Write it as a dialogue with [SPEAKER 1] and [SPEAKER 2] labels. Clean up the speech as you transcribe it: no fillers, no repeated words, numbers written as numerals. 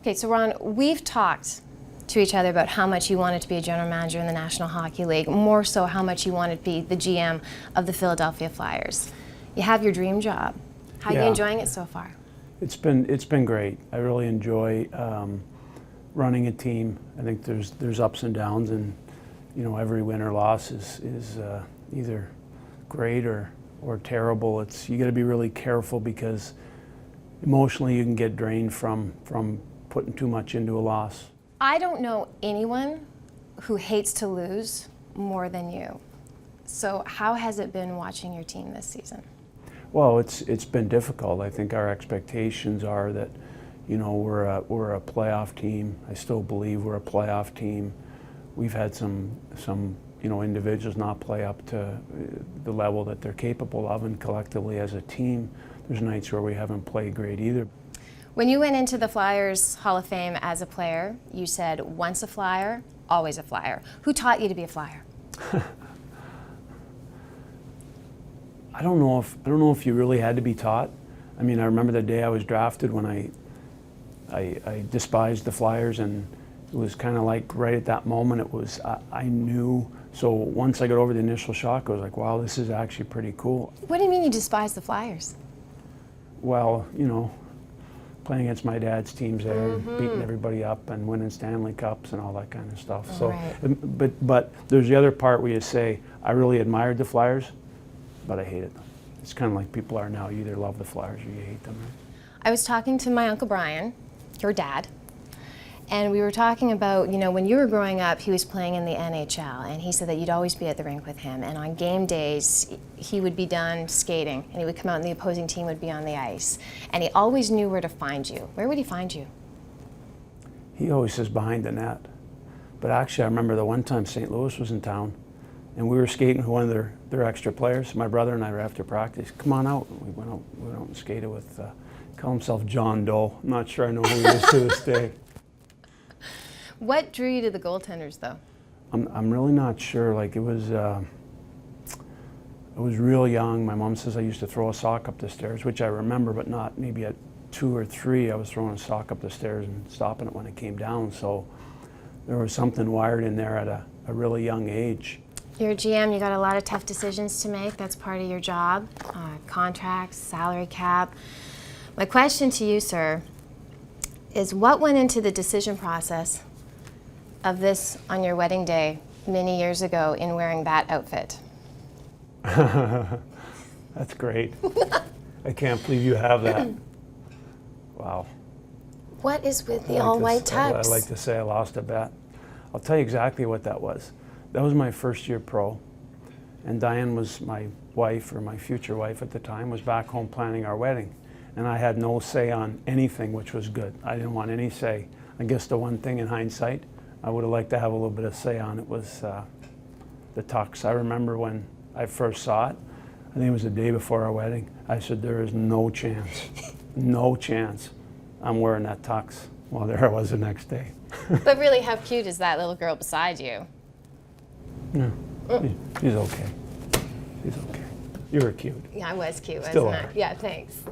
[SPEAKER 1] Okay, so Ron, we've talked to each other about how much you wanted to be a general manager in the National Hockey League, more so how much you wanted to be the GM of the Philadelphia Flyers. You have your dream job. How are you enjoying it so far?
[SPEAKER 2] It's been great. I really enjoy running a team. I think there's ups and downs, and every win or loss is either great or terrible. You got to be really careful because emotionally you can get drained from putting too much into a loss.
[SPEAKER 1] I don't know anyone who hates to lose more than you. So how has it been watching your team this season?
[SPEAKER 2] Well, it's been difficult. I think our expectations are that, we're a playoff team. I still believe we're a playoff team. We've had some individuals not play up to the level that they're capable of, and collectively as a team, there's nights where we haven't played great either.
[SPEAKER 1] When you went into the Flyers Hall of Fame as a player, you said, once a Flyer, always a Flyer. Who taught you to be a Flyer?
[SPEAKER 2] I don't know if you really had to be taught. I mean, I remember the day I was drafted when I despised the Flyers, and it was kind of like right at that moment I knew. So once I got over the initial shock, I was like, wow, this is actually pretty cool.
[SPEAKER 1] What do you mean you despise the Flyers?
[SPEAKER 2] Well, playing against my dad's teams there, beating everybody up and winning Stanley Cups and all that kind of stuff. So,
[SPEAKER 1] right.
[SPEAKER 2] but there's the other part where you say, I really admired the Flyers, but I hated them. It's kind of like people are now. You either love the Flyers or you hate them. Right?
[SPEAKER 1] I was talking to my Uncle Brian, your dad, and we were talking about, when you were growing up, he was playing in the NHL, and he said that you'd always be at the rink with him, and on game days, he would be done skating, and he would come out and the opposing team would be on the ice, and he always knew where to find you. Where would he find you?
[SPEAKER 2] He always says behind the net. But actually, I remember the one time St. Louis was in town, and we were skating with one of their extra players. My brother and I were after practice. Come on out. We went out and skated with, called himself John Doe. I'm not sure I know who he is to this day.
[SPEAKER 1] What drew you to the goaltenders, though?
[SPEAKER 2] I'm really not sure. Like I was real young. My mom says I used to throw a sock up the stairs, which I remember, but not maybe at 2 or 3. I was throwing a sock up the stairs and stopping it when it came down. So there was something wired in there at a really young age.
[SPEAKER 1] You're a GM, you got a lot of tough decisions to make. That's part of your job. Contracts, salary cap. My question to you, sir, is what went into the decision process of this on your wedding day many years ago in wearing that outfit?
[SPEAKER 2] That's great. I can't believe you have that. Wow.
[SPEAKER 1] What is with the all-white tux?
[SPEAKER 2] I like to say I lost a bet. I'll tell you exactly what that was. That was my first year pro, and Diane was my wife, or my future wife at the time, was back home planning our wedding. And I had no say on anything, which was good. I didn't want any say. I guess the one thing in hindsight I would have liked to have a little bit of say on it was the tux. I remember when I first saw it, I think it was the day before our wedding, I said, there is no chance, no chance I'm wearing that tux. Well, there I was the next day.
[SPEAKER 1] But really, how cute is that little girl beside you?
[SPEAKER 2] Yeah, he's okay. He's okay. You were cute.
[SPEAKER 1] Yeah, I was cute,
[SPEAKER 2] Still
[SPEAKER 1] wasn't
[SPEAKER 2] are.
[SPEAKER 1] I? Yeah, thanks.